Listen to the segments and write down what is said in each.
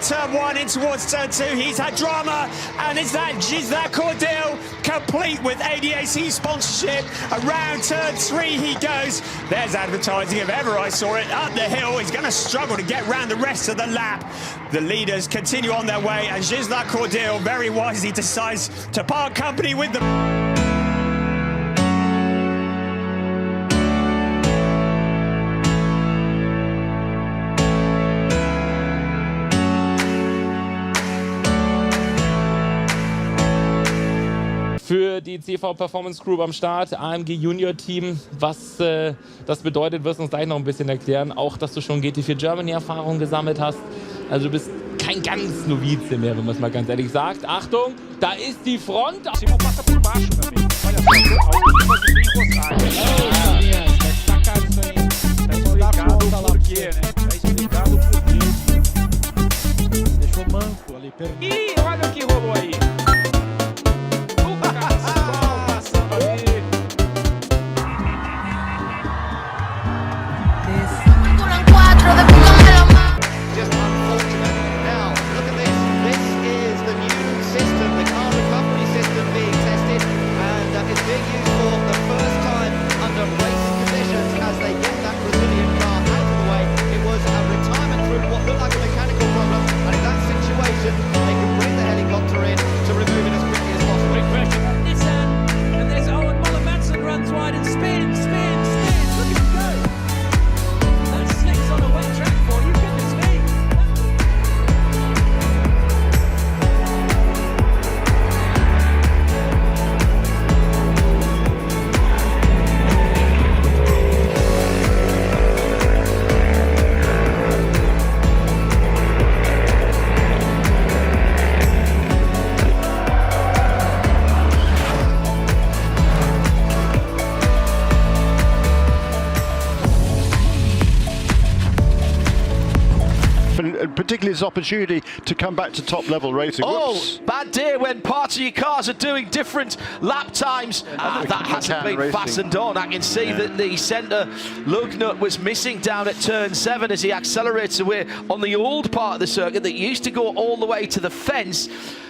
of turn one in towards turn two. He's had drama, and is that Cordell complete with ADAC sponsorship. Around turn three he goes. There's advertising if ever I saw it. Up the hill, he's going to struggle to get round the rest of the lap. The leaders continue on their way, and Gisela Cordell very wisely decides to part company with them. Für die CV Performance Group am Start, AMG Junior Team. Was das bedeutet, wirst du uns gleich noch ein bisschen erklären. Auch, dass du schon GT4 Germany Erfahrung gesammelt hast. Also du bist kein ganz Novize mehr, wenn man es mal ganz ehrlich sagt. Achtung, da ist die Front. Ih, olha o que rolou aí. And particularly his opportunity to come back to top level racing. Oh, bad day when parts of your cars are doing different lap times. That hasn't been fastened on. I can see that the centre lug nut was missing down at turn 7 as he accelerates away on the old part of the circuit that used to go all the way to the fence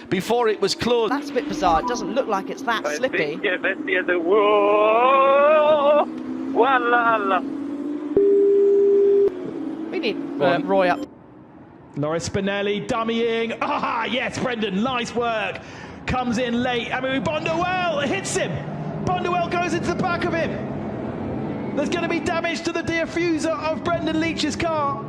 before it was closed. That's a bit bizarre. It doesn't look like it's that slippy. We need Roy up. Loris Spinelli dummying. Ah, yes, Brendan, nice work. Comes in late. I mean, Bonduelle hits him. Bonduelle goes into the back of him. There's going to be damage to the diffuser of Brendan Leach's car.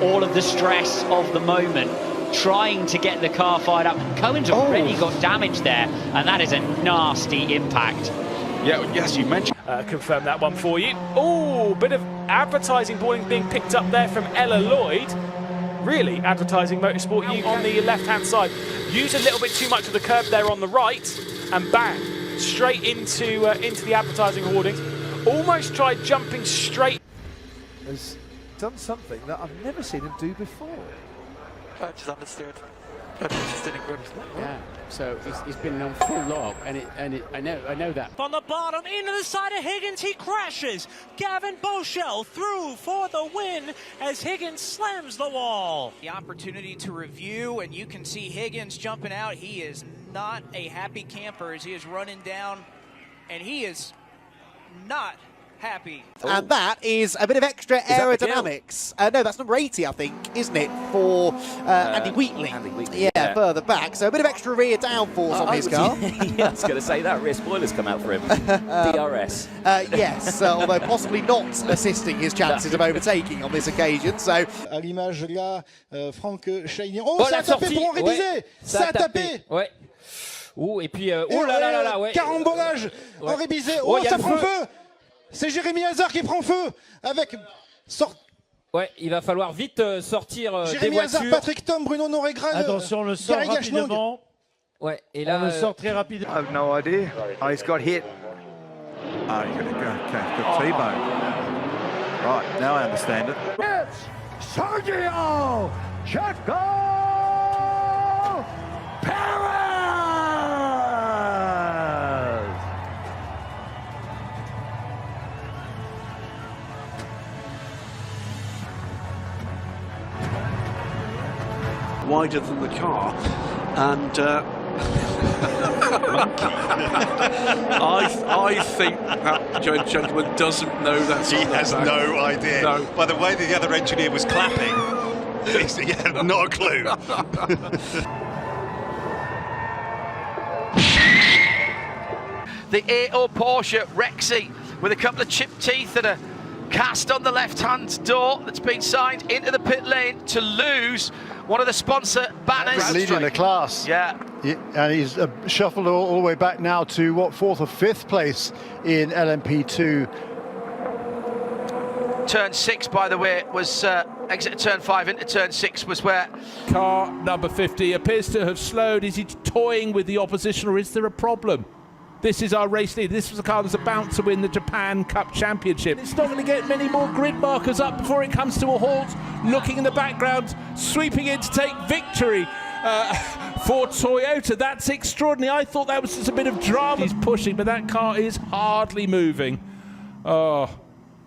All of the stress of the moment, trying to get the car fired up. Cohen's already got damage there, and that is a nasty impact. Yeah, yes, you mentioned. Confirm that one for you. Oh, bit of advertising boarding being picked up there from Ella Lloyd. Really advertising Motorsport you on the left-hand side. Use a little bit too much of the curb there on the right, and bang, straight into the advertising hoardings. Almost tried jumping straight. Has done something that I've never seen him do before. I just understood. I just didn't grip. Yeah, so he's been on full log, and I know that. On the bottom, into the side of Higgins, he crashes. Gavin Boschel through for the win as Higgins slams the wall. The opportunity to review, and you can see Higgins jumping out. He is not a happy camper as he is running down, and he is not happy. And that is a bit of extra aerodynamics. No, that's number 80, I think, isn't it, for Andy Wheatley? Yeah, further back. So a bit of extra rear downforce on his car. Yeah, I was going to say that. Rear spoilers come out for him. DRS. Yes, although possibly not assisting his chances of overtaking on this occasion. So, à l'image là, Franck Chaignan. Oh, ça a tapé pour en réviser. Ça a tapé. Ouais. Oh, et puis, oh là là là là, ouais. Carambolage en révisé. Oh, ça prend feu. C'est Jérémy Hazard qui prend feu avec Ouais, il va falloir vite sortir des Jérémy voitures. Hazard, Patrick Tom, Bruno Noregrad. Attention, on le sort rapidement. Ouais, et là on le sort très rapidement. I have no idea. Oh, he's got hit. Oh, you're going to go. Okay, got T-bone. Right, now I understand it. It's Sergio Checo Perez! wider than the car, and I think that gentleman doesn't know that's He has no idea. No. By the way the other engineer was clapping, he had not a clue. The 8-0 Porsche Rexy with a couple of chipped teeth and a cast on the left-hand door that's been signed into the pit lane to lose one of the sponsor banners. Leading the class. Yeah. And he's shuffled all the way back now to, what, 4th or 5th place in LMP2. Turn 6, by the way, was exit turn 5 into turn 6 was where... Car number 50 appears to have slowed. Is he toying with the opposition, or is there a problem? This is our race leader. This was the car that's about to win the Japan Cup Championship. It's not going to get many more grid markers up before it comes to a halt. Looking in the background, sweeping in to take victory for Toyota. That's extraordinary. I thought that was just a bit of drama. He's pushing, but that car is hardly moving. Oh,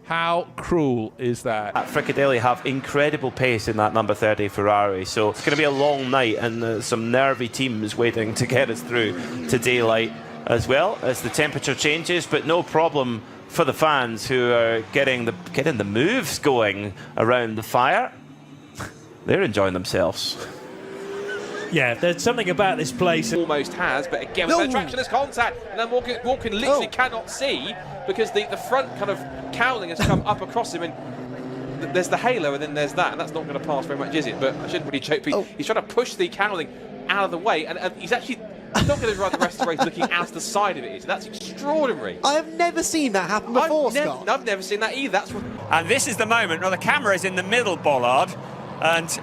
how cruel is that? Frickadelli have incredible pace in that number 30 Ferrari, so it's going to be a long night, and some nervy teams waiting to get us through to daylight as well as the temperature changes, but no problem for the fans who are getting the moves going around the fire. They're enjoying themselves. Yeah, there's something about this place. Almost has, but again, with tractionless contact, and then Walken literally cannot see because the front kind of cowling has come up across him, and there's the halo, and then there's that, and that's not going to pass very much, is it? But I shouldn't really choke. He's trying to push the cowling out of the way, and he's actually not going to run the rest of the race looking out the side of it. That's extraordinary. I have never seen that happen before, Scott. I've never seen that either. That's what... And this is the moment where the camera is in the middle, Bollard. And,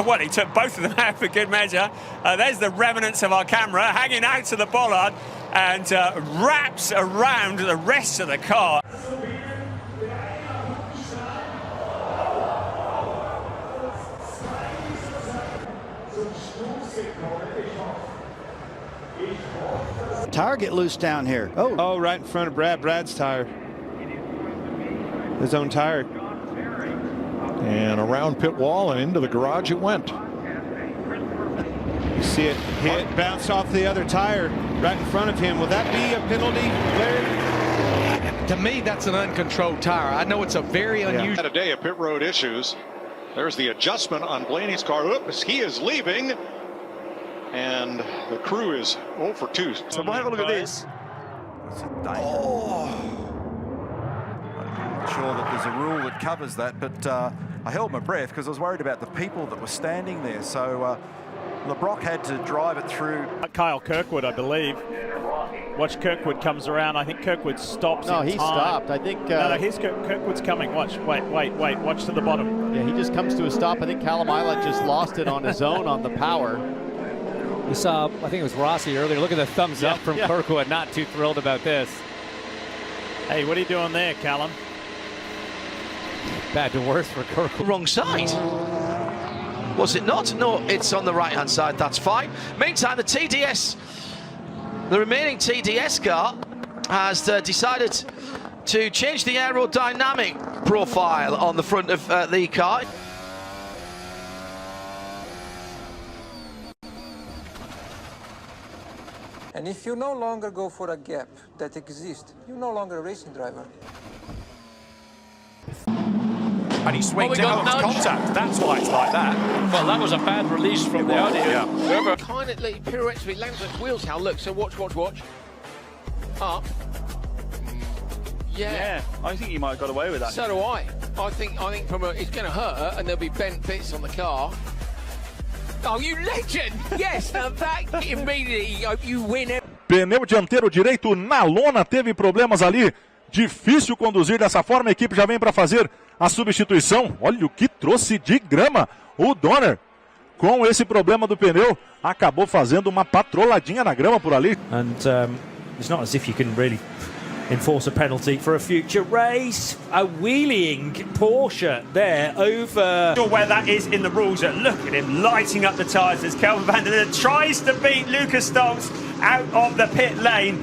well, he took both of them out for good measure. There's the remnants of our camera hanging out to the bollard and wraps around the rest of the car. Tire get loose down here. Oh, right in front of Brad. Brad's tire. His own tire. And around pit wall and into the garage it went. You see it hit, bounced off the other tire right in front of him. Will that be a penalty, Larry? To me, that's an uncontrolled tire. I know it's a very unusual. Had a day of pit road issues. There's the adjustment on Blaney's car. Oops, he is leaving. And the crew is 0 for 2. So have a look at this. I'm not sure that there's a rule that covers that, but I held my breath because I was worried about the people that were standing there. So LeBrock had to drive it through. Kyle Kirkwood, I believe. Watch, Kirkwood comes around. I think Kirkwood stops. No, he stopped. I think. No, here's Kirkwood's coming. Watch. Wait. Watch to the bottom. Yeah, he just comes to a stop. I think Callum Eilert just lost it on his own on the power. We saw, I think it was Rossi earlier. Look at the thumbs up from Kirkwood. Not too thrilled about this. Hey, what are you doing there, Callum? Bad to worse for Kirkwood. Wrong side. Was it not? No, it's on the right-hand side. That's fine. Meantime, the remaining TDS car has decided to change the aerodynamic profile on the front of the car. And if you no longer go for a gap that exists, you're no longer a racing driver. And he swings out of contact. That's why it's like that. Well, that was a bad release from the audio. Yeah. Whoever kind of pirouettes, but he lands on his wheels now. Look, so watch. Up. Yeah, I think he might have got away with that. So do I. I think from it's going to hurt, and there'll be bent bits on the car. Oh, you legend! Yes, now that immediately you win. Pneu dianteiro direito na lona, teve problemas ali. Difícil conduzir dessa forma, a equipe já vem para fazer a substituição. Olha o que trouxe de grama o Donner. Com esse problema do pneu, acabou fazendo uma patroladinha na grama por ali. And it's not as if you can really enforce a penalty for a future race. A wheeling Porsche there over. Where that is in the rules, look at him lighting up the tyres as Kelvin van der Linde tries to beat Lucas Stoltz out of the pit lane,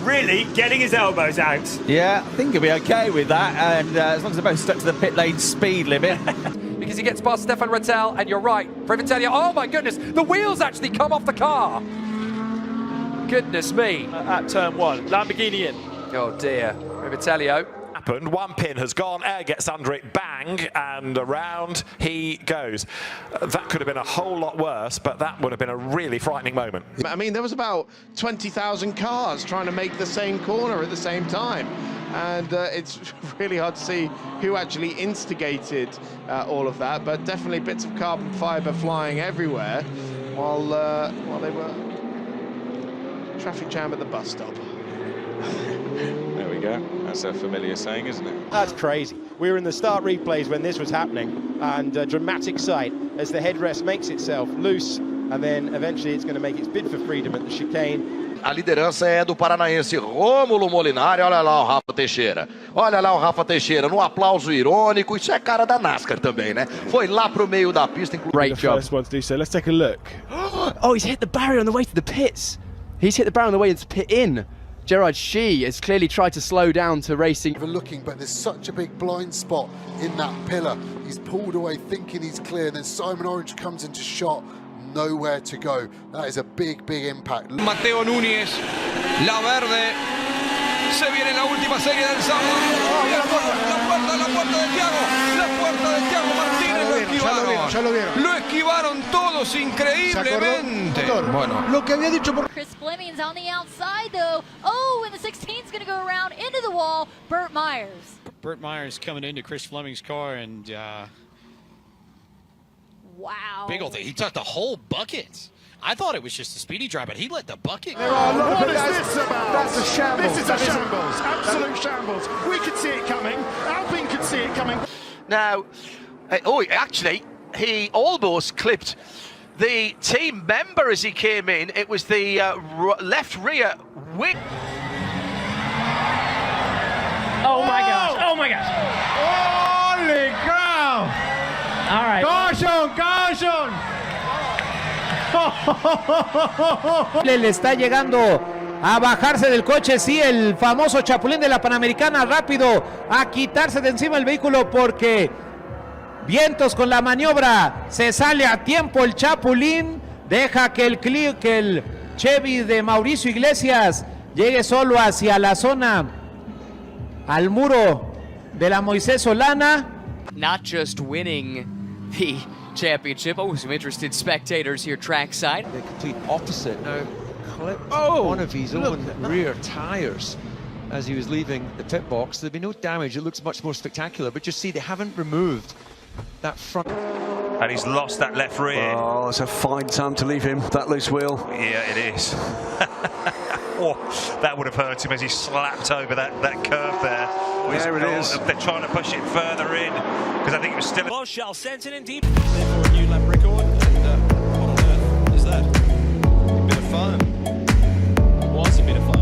really getting his elbows out. Yeah, I think he'll be okay with that, and as long as they're both stuck to the pit lane speed limit. Because as he gets past Stefan Rattel, and you're right, Prevatelli, oh my goodness, the wheels actually come off the car. Goodness me. At turn 1, Lamborghini in. Oh dear, Prevatelli. Happened. One pin has gone, air gets under it, bang, and around he goes. That could have been a whole lot worse, but that would have been a really frightening moment. I mean, there was about 20,000 cars trying to make the same corner at the same time. And it's really hard to see who actually instigated all of that, but definitely bits of carbon fiber flying everywhere while they were traffic jam at the bus stop. There we go. That's a familiar saying, isn't it? That's crazy. We were in the start replays when this was happening, and a dramatic sight as the headrest makes itself loose, and then eventually it's going to make its bid for freedom at the chicane. A liderança é do paranaense Rômulo Molinari. Olha lá o Rafa Teixeira. Olha lá o Rafa Teixeira no aplauso irônico. Isso é cara da NASCAR também, né? Foi lá pro meio da pista. Great job. First one to do so. Let's take a look. Oh, he's hit the barrier on the way to the pits. He's hit the barrier on the way to pit in. Gerard Shee has clearly tried to slow down to racing. Looking, but there's such a big blind spot in that pillar. He's pulled away thinking he's clear, and then Simon Orange comes into shot, nowhere to go. That is a big, big impact. Mateo Núñez, la verde, se viene la última serie del sábado. La puerta de Thiago Martínez lo esquivaron. Lo esquivaron todos increíblemente. Bueno. Lo que había dicho por Chris Fleming's on the outside though. Oh, and the 16's going to go around into the wall. Burt Myers. Burt Myers coming into Chris Fleming's car and wow. big old thing. He took the whole bucket. I thought it was just a speedy drive, but he let the bucket go. What is this about? That's a shambles. This is a shambles. Absolute shambles. We could see it coming. Alpine could see it coming. Now, actually, he almost clipped the team member as he came in. It was the left rear wing. Oh my gosh! Oh my gosh! Holy cow! All right. Caution! Le está llegando a bajarse del coche, sí, el famoso chapulín de la Panamericana, rápido a quitarse de encima el vehículo porque vientos con la maniobra, se sale a tiempo el chapulín, deja que el Chevy de Mauricio Iglesias llegue solo hacia la zona, al muro de la Moisés Solana. Not just winning the championship. Oh, some interested spectators here trackside. The complete opposite. Now, clipped one of his own rear tyres as he was leaving the pit box. There'd be no damage. It looks much more spectacular, but just see they haven't removed that front. And he's lost that left rear. Oh, it's a fine time to leave him that loose wheel. Yeah, it is. Oh, that would have hurt him as he slapped over that curve there. There it is. They're trying to push it further in because I think it was still. Boschall sent it in deep. For a new lap record. And what on earth is that? A bit of fun. It was a bit of fun.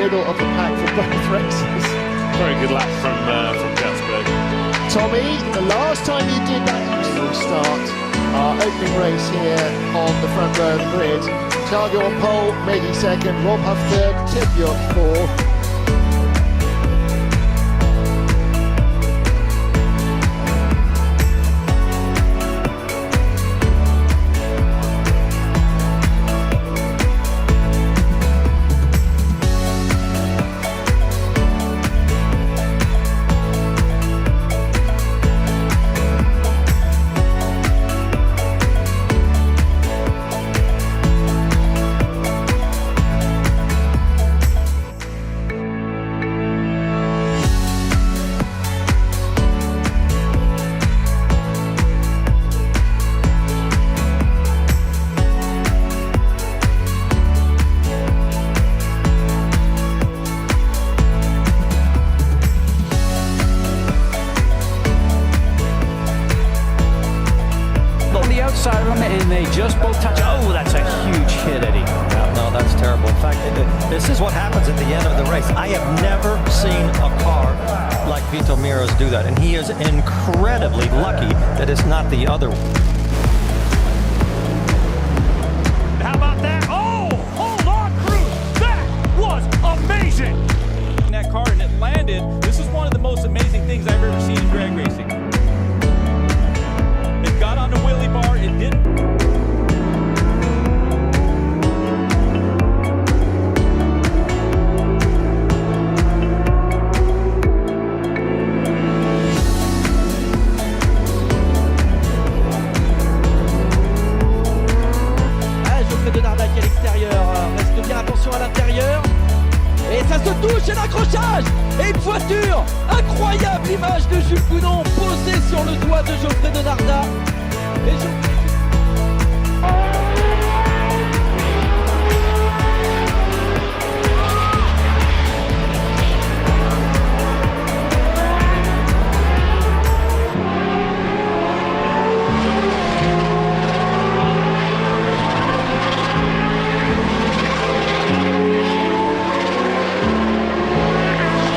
middle of the pack for both races. Very good lap from Gatsberg. Tommy, the last time you did that, we'll start our opening race here on the front row of the grid. Thiago on pole, Mady second, Rob Huff third, Tim Bjork fourth. is what happens at the end of the race. I have never seen a car like Vito Mira's do that, and he is incredibly lucky that it's not the other one. How about that? Oh, hold on, Cruz. That was amazing. That car and it landed. This is one of the most amazing things I've ever seen in drag racing. It got on the wheelie bar. It didn't. Et ça se touche et l'accrochage et une voiture, incroyable image de Jules Coudon posée sur le toit de Geoffrey Denardat. Et